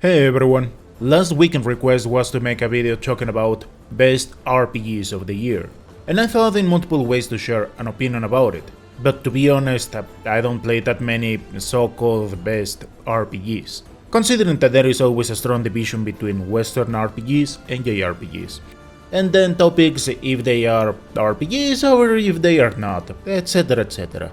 Hey everyone! Last weekend request was to make a video talking about best RPGs of the year, and I thought in multiple ways to share an opinion about it, but to be honest, I don't play that many so-called best RPGs, considering that there is always a strong division between Western RPGs and JRPGs, and then topics if they are RPGs or if they are not, etc, etc.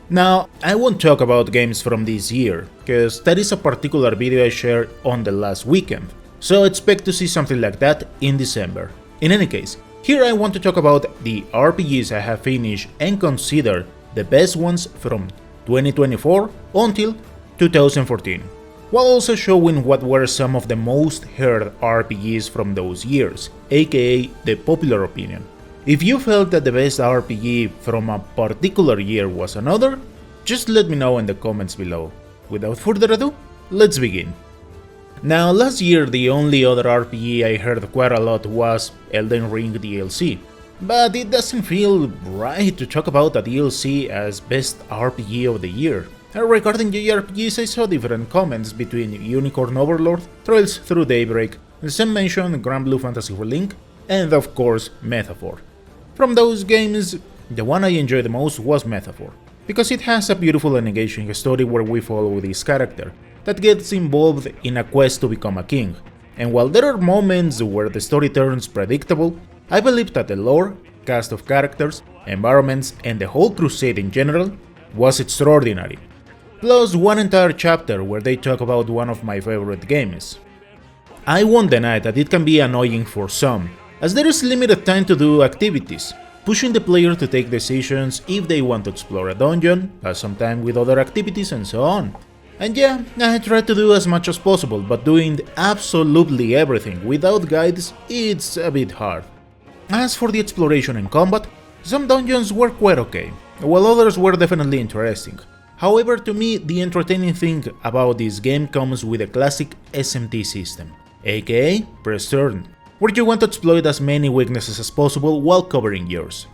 Now, I won't talk about games from this year, cause that is a particular video I shared on the last weekend, so expect to see something like that in December. In any case, here I want to talk about the RPGs I have finished and consider the best ones from 2024 until 2014, while also showing what were some of the most heard RPGs from those years, aka the popular opinion. If you felt that the best RPG from a particular year was another, just let me know in the comments below. Without further ado, let's begin. Now, last year the only other RPG I heard quite a lot was Elden Ring DLC, but it doesn't feel right to talk about a DLC as best RPG of the year. Regarding JRPGs, I saw different comments between Unicorn Overlord, Trails Through Daybreak, some mentioned Grand Blue Fantasy Relink, and of course Metaphor. From those games, the one I enjoyed the most was Metaphor, because it has a beautiful and engaging story where we follow this character that gets involved in a quest to become a king, and while there are moments where the story turns predictable, I believe that the lore, cast of characters, environments, and the whole crusade in general was extraordinary. Plus one entire chapter where they talk about one of my favorite games. I won't deny that it can be annoying for some, as there is limited time to do activities, pushing the player to take decisions if they want to explore a dungeon, pass some time with other activities, and so on. And yeah, I try to do as much as possible, but doing absolutely everything without guides, it's a bit hard. As for the exploration and combat, some dungeons were quite okay, while others were definitely interesting. However, to me, the entertaining thing about this game comes with a classic SMT system, aka press turn, where you want to exploit as many weaknesses as possible while covering yours.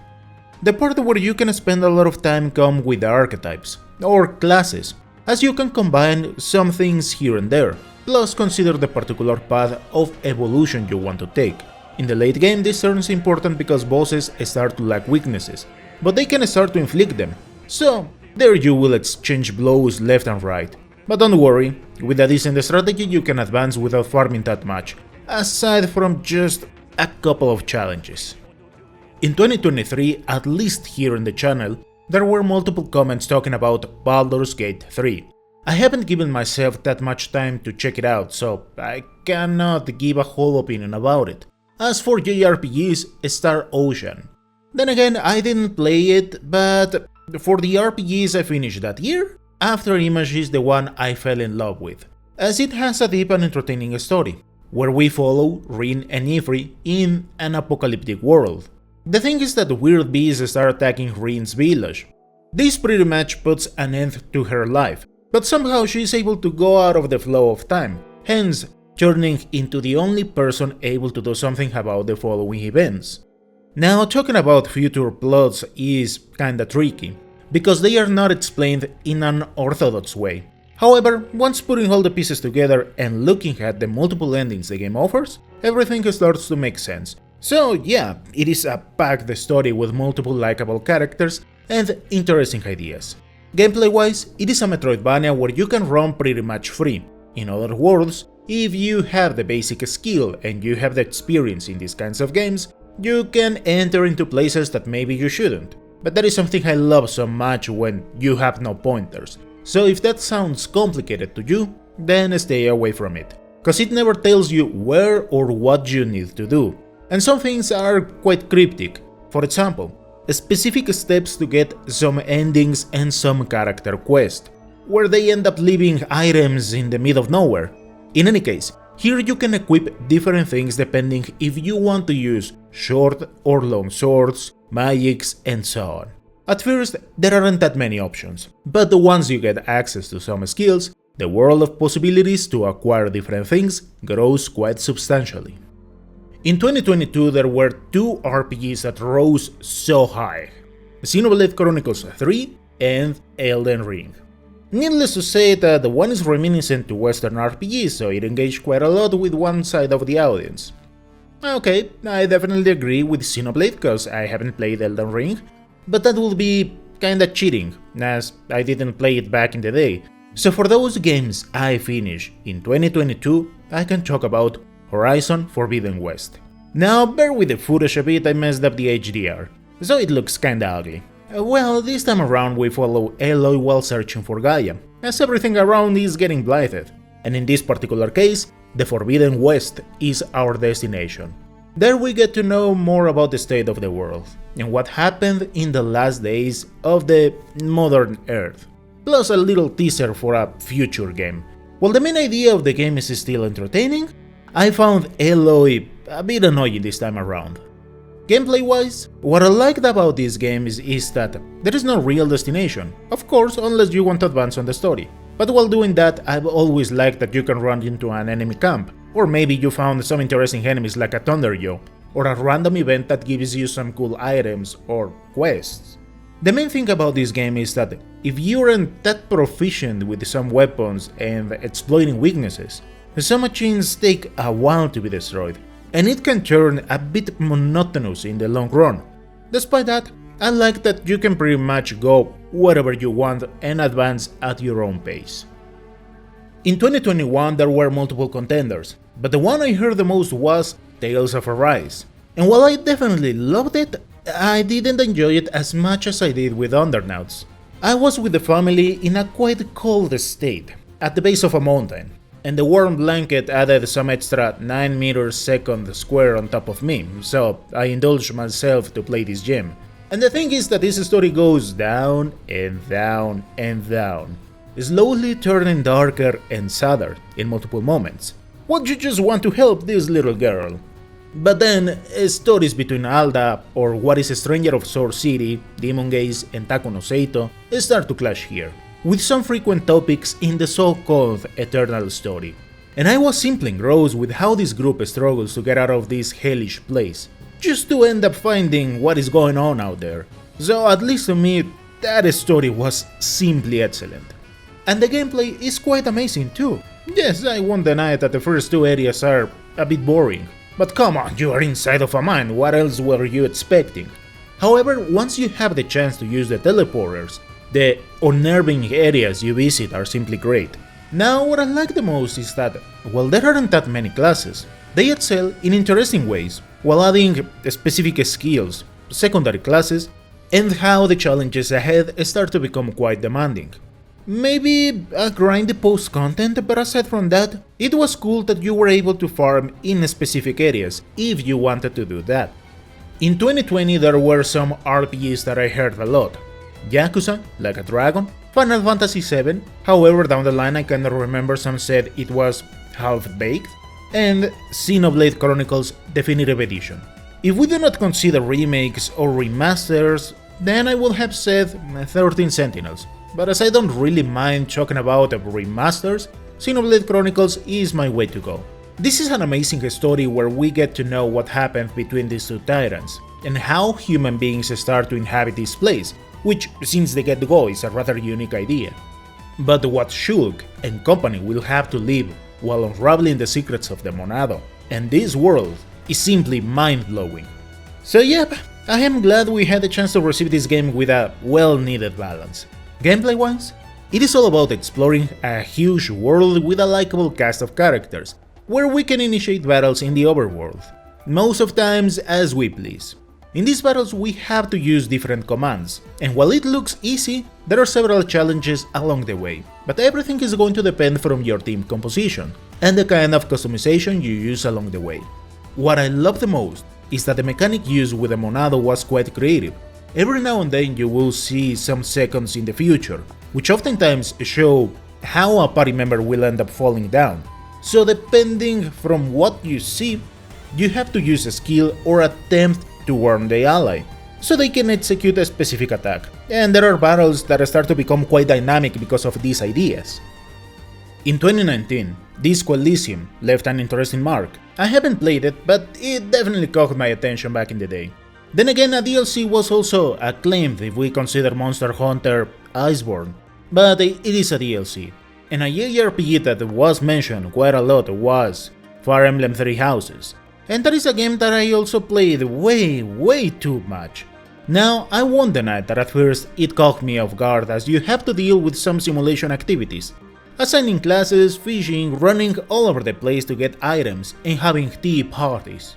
The part where you can spend a lot of time comes with the archetypes, or classes, as you can combine some things here and there, plus consider the particular path of evolution you want to take. In the late game this turns important because bosses start to lack weaknesses, but they can start to inflict them, so there you will exchange blows left and right. But don't worry, with a decent strategy you can advance without farming that much, aside from just a couple of challenges. In 2023, at least here on the channel, there were multiple comments talking about Baldur's Gate 3. I haven't given myself that much time to check it out, so I cannot give a whole opinion about it. As for JRPGs, Star Ocean. Then again, I didn't play it, but for the RPGs I finished that year, Afterimage is the one I fell in love with, as it has a deep and entertaining story, where we follow Rin and Ifri in an apocalyptic world. The thing is that weird beasts start attacking Rin's village. This pretty much puts an end to her life, but somehow she is able to go out of the flow of time, hence turning into the only person able to do something about the following events. Now, talking about future plots is kinda tricky, because they are not explained in an orthodox way. However, once putting all the pieces together and looking at the multiple endings the game offers, everything starts to make sense. So yeah, it is a packed story with multiple likable characters and interesting ideas. Gameplay-wise, it is a Metroidvania where you can roam pretty much free. In other words, if you have the basic skill and you have the experience in these kinds of games, you can enter into places that maybe you shouldn't. But that is something I love so much when you have no pointers. So if that sounds complicated to you, then stay away from it, cause it never tells you where or what you need to do. And some things are quite cryptic. For example, specific steps to get some endings and some character quests, where they end up leaving items in the middle of nowhere. In any case, here you can equip different things depending if you want to use short or long swords, magics, and so on. At first, there aren't that many options, but once you get access to some skills, the world of possibilities to acquire different things grows quite substantially. In 2022 there were two RPGs that rose so high: Xenoblade Chronicles 3 and Elden Ring. Needless to say that the one is reminiscent to Western RPGs, so it engaged quite a lot with one side of the audience. Okay, I definitely agree with Xenoblade cause I haven't played Elden Ring, but that would be kinda cheating, as I didn't play it back in the day. So for those games I finished in 2022, I can talk about Horizon Forbidden West. Now bear with the footage a bit, I messed up the HDR, so it looks kinda ugly. Well, this time around we follow Aloy while searching for Gaia, as everything around is getting blighted, and in this particular case, the Forbidden West is our destination. There we get to know more about the state of the world, and what happened in the last days of the modern Earth, plus a little teaser for a future game. While the main idea of the game is still entertaining, I found Aloy a bit annoying this time around. Gameplay-wise, what I liked about this game is that there is no real destination, of course unless you want to advance on the story. But while doing that, I've always liked that you can run into an enemy camp, or maybe you found some interesting enemies like a Thunderjaw, or a random event that gives you some cool items or quests. The main thing about this game is that if you aren't that proficient with some weapons and exploiting weaknesses, some machines take a while to be destroyed, and it can turn a bit monotonous in the long run. Despite that, I like that you can pretty much go wherever you want and advance at your own pace. In 2021 there were multiple contenders, but the one I heard the most was Tales of Arise. And while I definitely loved it, I didn't enjoy it as much as I did with Undernauts. I was with the family in a quite cold state, at the base of a mountain, and the warm blanket added some extra 9 meters second square on top of me, so I indulged myself to play this game. And the thing is that this story goes down and down and down, slowly turning darker and sadder in multiple moments. Would you just want to help this little girl? But then, stories between Alda, or what is a stranger of Sword City, Demon Gaze and Taku no Seito start to clash here, with some frequent topics in the so-called Eternal story. And I was simply engrossed with how this group struggles to get out of this hellish place, just to end up finding what is going on out there. So at least to me, that story was simply excellent. And the gameplay is quite amazing too. Yes, I won't deny that the first two areas are a bit boring. But come on, you are inside of a mine, what else were you expecting? However, once you have the chance to use the teleporters, the unnerving areas you visit are simply great. Now, what I like the most is that, while there aren't that many classes, they excel in interesting ways, while adding specific skills, secondary classes, and how the challenges ahead start to become quite demanding. Maybe a grindy post-content, but aside from that, it was cool that you were able to farm in specific areas, if you wanted to do that. In 2020 there were some RPGs that I heard a lot. Yakuza, Like a Dragon, Final Fantasy VII, however down the line I kinda remember some said it was half-baked, and Xenoblade Chronicles Definitive Edition. If we do not consider remakes or remasters, then I would have said 13 Sentinels, but as I don't really mind talking about remasters, Xenoblade Chronicles is my way to go. This is an amazing story where we get to know what happened between these two tyrants, and how human beings start to inhabit this place, which since the get-go is a rather unique idea. But what Shulk and company will have to live while unraveling the secrets of the Monado and this world is simply mind-blowing. So yep, I am glad we had the chance to receive this game with a well-needed balance. Gameplay-wise, it is all about exploring a huge world with a likable cast of characters, where we can initiate battles in the overworld, most of times as we please. In these battles we have to use different commands, and while it looks easy, there are several challenges along the way, but everything is going to depend from your team composition, and the kind of customization you use along the way. What I love the most is that the mechanic used with the Monado was quite creative. Every now and then you will see some seconds in the future, which oftentimes show how a party member will end up falling down. So depending from what you see, you have to use a skill or attempt to warn the ally, so they can execute a specific attack, and there are battles that start to become quite dynamic because of these ideas. In 2019, Disco Elysium left an interesting mark. I haven't played it, but it definitely caught my attention back in the day. Then again, a DLC was also acclaimed if we consider Monster Hunter Iceborne, but it is a DLC. And a JRPG that was mentioned quite a lot was Fire Emblem Three Houses, and that is a game that I also played way too much. Now, I won't deny that at first it caught me off guard, as you have to deal with some simulation activities, assigning classes, fishing, running all over the place to get items, and having tea parties.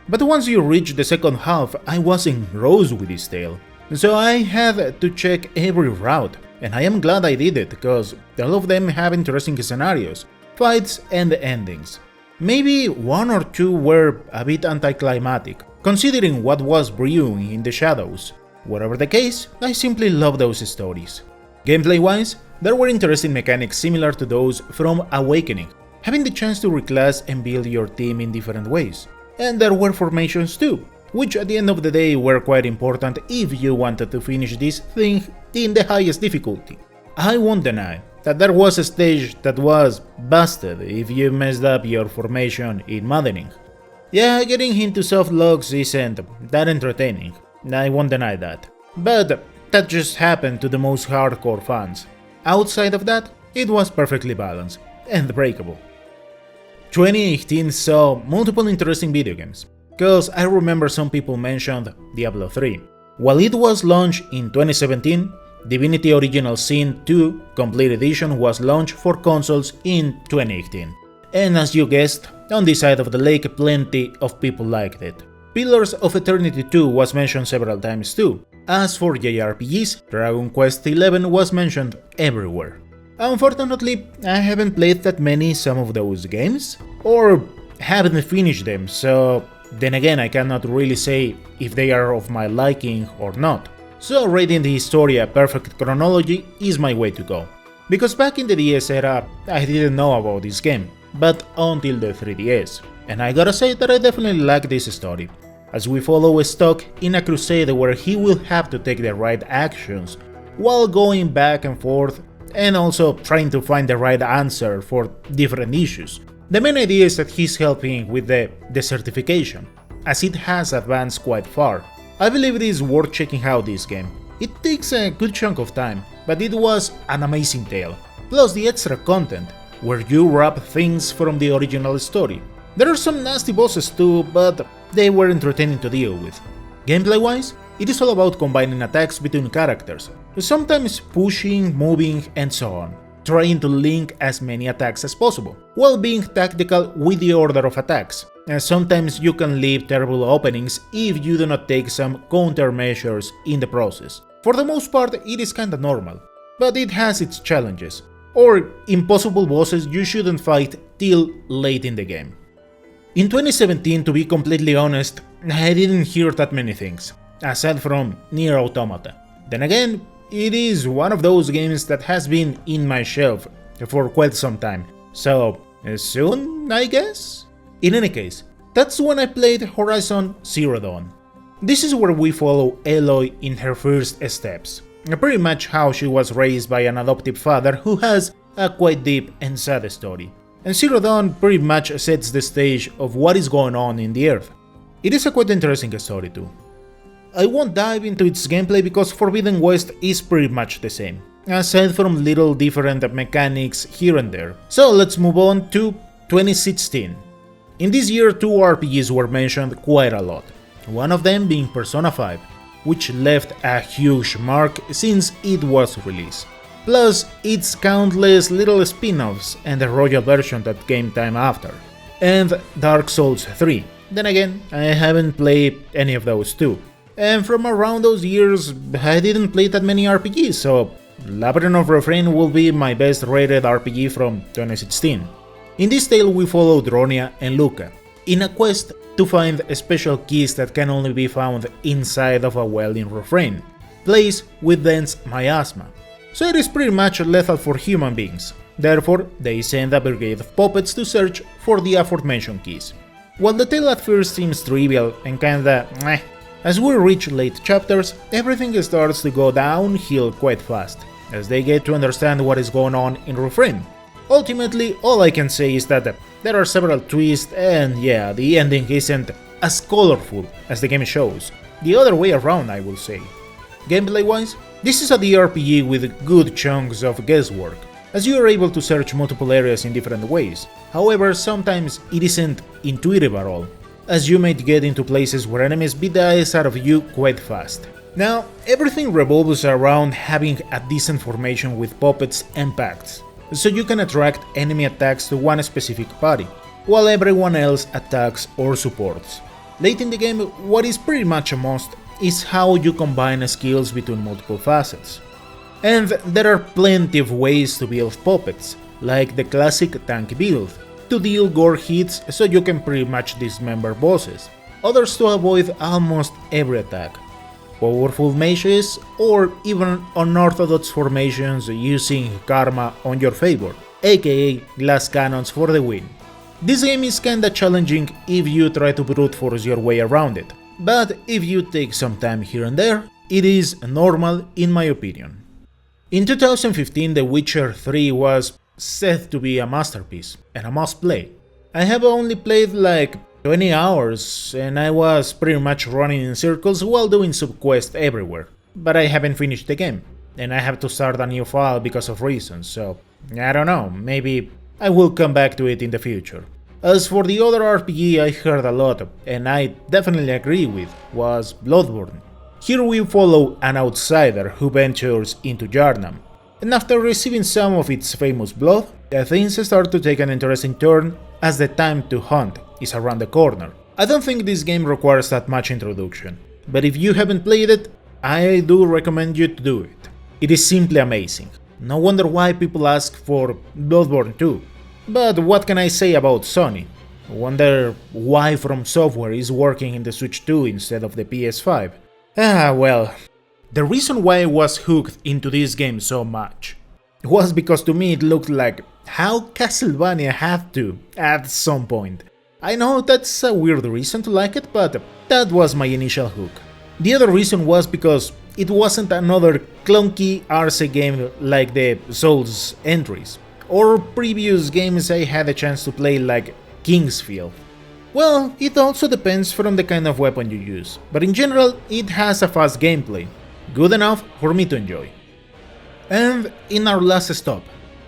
But once you reach the second half, I was engrossed with this tale, so I had to check every route, and I am glad I did it, because all of them have interesting scenarios, fights and endings. Maybe one or two were a bit anticlimactic, considering what was brewing in the shadows. Whatever the case, I simply love those stories. Gameplay-wise, there were interesting mechanics similar to those from Awakening, having the chance to reclass and build your team in different ways. And there were formations too, which at the end of the day were quite important if you wanted to finish this thing in the highest difficulty. I won't deny that there was a stage that was busted if you messed up your formation in modeling. Yeah, getting into soft locks isn't that entertaining, I won't deny that, but that just happened to the most hardcore fans. Outside of that, it was perfectly balanced and breakable. 2018 saw multiple interesting video games, cause I remember some people mentioned Diablo 3. While it was launched in 2017, Divinity Original Sin 2 Complete Edition was launched for consoles in 2018. And as you guessed, on this side of the lake plenty of people liked it. Pillars of Eternity 2 was mentioned several times too. As for JRPGs, Dragon Quest XI was mentioned everywhere. Unfortunately, I haven't played that many some of those games, or haven't finished them, so then again I cannot really say if they are of my liking or not. So rating the Historia perfect chronology is my way to go. Because back in the DS era, I didn't know about this game, but until the 3DS. And I gotta say that I definitely like this story, as we follow Stock in a crusade where he will have to take the right actions while going back and forth and also trying to find the right answer for different issues. The main idea is that he's helping with the desertification, as it has advanced quite far. I believe it is worth checking out this game. It takes a good chunk of time, but it was an amazing tale, plus the extra content, where you wrap things from the original story. There are some nasty bosses too, but they were entertaining to deal with. Gameplay-wise, it is all about combining attacks between characters, sometimes pushing, moving, and so on, trying to link as many attacks as possible, while being tactical with the order of attacks. And sometimes you can leave terrible openings if you do not take some countermeasures in the process. For the most part, it is kinda normal, but it has its challenges, or impossible bosses you shouldn't fight till late in the game. In 2017, to be completely honest, I didn't hear that many things, aside from Nier Automata. Then again, it is one of those games that has been in my shelf for quite some time, so soon, I guess? In any case, that's when I played Horizon Zero Dawn. This is where we follow Aloy in her first steps, pretty much how she was raised by an adoptive father who has a quite deep and sad story. And Zero Dawn pretty much sets the stage of what is going on in the Earth. It is a quite interesting story too. I won't dive into its gameplay because Forbidden West is pretty much the same, aside from little different mechanics here and there. So let's move on to 2016. In this year, two RPGs were mentioned quite a lot, one of them being Persona 5, which left a huge mark since it was released, plus its countless little spin-offs and the royal version that came time after, and Dark Souls 3. Then again, I haven't played any of those two, and from around those years I didn't play that many RPGs, so Labyrinth of Refrain will be my best rated RPG from 2016. In this tale we follow Dronia and Luca in a quest to find special keys that can only be found inside of a well in Refrain, place with dense miasma. So it is pretty much lethal for human beings, therefore they send a brigade of puppets to search for the aforementioned keys. While the tale at first seems trivial and kinda meh, as we reach late chapters, everything starts to go downhill quite fast, as they get to understand what is going on in Refrain. Ultimately, all I can say is that there are several twists and yeah, the ending isn't as colorful as the game shows. The other way around, I will say. Gameplay wise, This is a DRPG with good chunks of guesswork, as you are able to search multiple areas in different ways. However, sometimes it isn't intuitive at all, as you might get into places where enemies beat the eyes out of you quite fast. Now, everything revolves around having a decent formation with puppets and pacts, so you can attract enemy attacks to one specific party, while everyone else attacks or supports. Late in the game, what is pretty much a must is how you combine skills between multiple facets. And there are plenty of ways to build puppets, like the classic tank build, to deal gore hits so you can pretty much dismember bosses, others to avoid almost every attack, powerful mages, or even unorthodox formations using karma on your favor, aka glass cannons for the win. This game is kinda challenging if you try to brute force your way around it, but if you take some time here and there, it is normal in my opinion. In 2015, The Witcher 3 was said to be a masterpiece and a must play. I have only played like 20 hours and I was pretty much running in circles while doing subquests everywhere, but I haven't finished the game, and I have to start a new file because of reasons, so I don't know, maybe I will come back to it in the future. As for the other RPG I heard a lot, and I definitely agree with, was Bloodborne. Here we follow an outsider who ventures into Yharnam, and after receiving some of its famous blood, things start to take an interesting turn as the time to hunt is around the corner. I don't think this game requires that much introduction, but if you haven't played it, I do recommend you to do it. It is simply amazing. No wonder why people ask for Bloodborne 2. But what can I say about Sony? Wonder why From Software is working in the Switch 2 instead of the PS5. Well, the reason why I was hooked into this game so much was because to me it looked like how Castlevania had to at some point. I know that's a weird reason to like it, but that was my initial hook. The other reason was because it wasn't another clunky RC game like the Souls entries, or previous games I had a chance to play like Kingsfield. Well, it also depends from the kind of weapon you use, but in general it has a fast gameplay, good enough for me to enjoy. And in our last stop,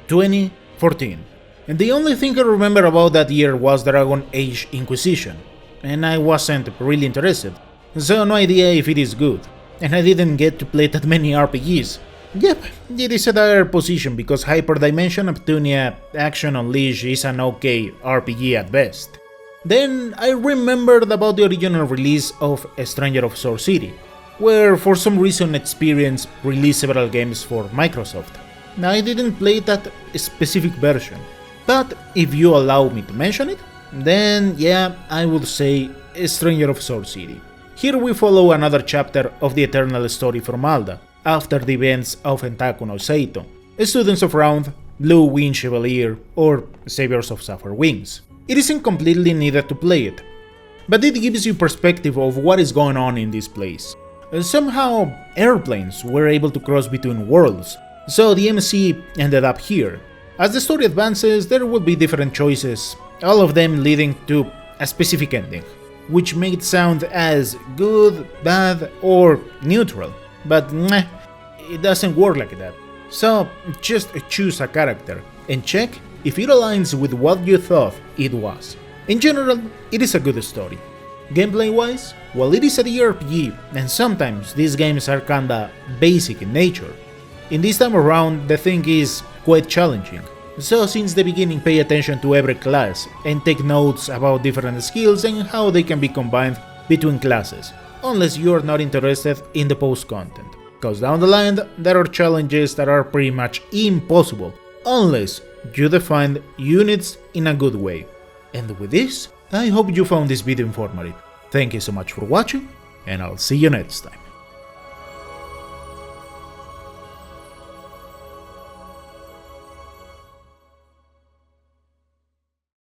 2014. And the only thing I remember about that year was Dragon Age Inquisition, and I wasn't really interested, so no idea if it is good, and I didn't get to play that many RPGs. Yep, it is a dire position because Hyperdimension Neptunia Action Unleashed is an okay RPG at best. Then I remembered about the original release of Stranger of Source City, where for some reason Experience released several games for Microsoft. Now I didn't play that specific version, but if you allow me to mention it, then yeah, I would say Stranger of Source City. Here we follow another chapter of the eternal story from Alda, after the events of Entaku no Seito, students of Round, Blue Wing Chevalier, or Saviors of Sapphire Wings. It isn't completely needed to play it, but it gives you perspective of what is going on in this place. Somehow, airplanes were able to cross between worlds, so the MC ended up here. As the story advances, there will be different choices, all of them leading to a specific ending, which may sound as good, bad, or neutral, but meh, it doesn't work like that. So just choose a character and check if it aligns with what you thought it was. In general, it is a good story. Gameplay-wise, while it is a JRPG, and sometimes these games are kinda basic in nature, in this time around the thing is quite challenging. So since the beginning pay attention to every class and take notes about different skills and how they can be combined between classes, unless you are not interested in the post content, cause down the line there are challenges that are pretty much impossible unless you define units in a good way. And with this, I hope you found this video informative. Thank you so much for watching, and I'll see you next time.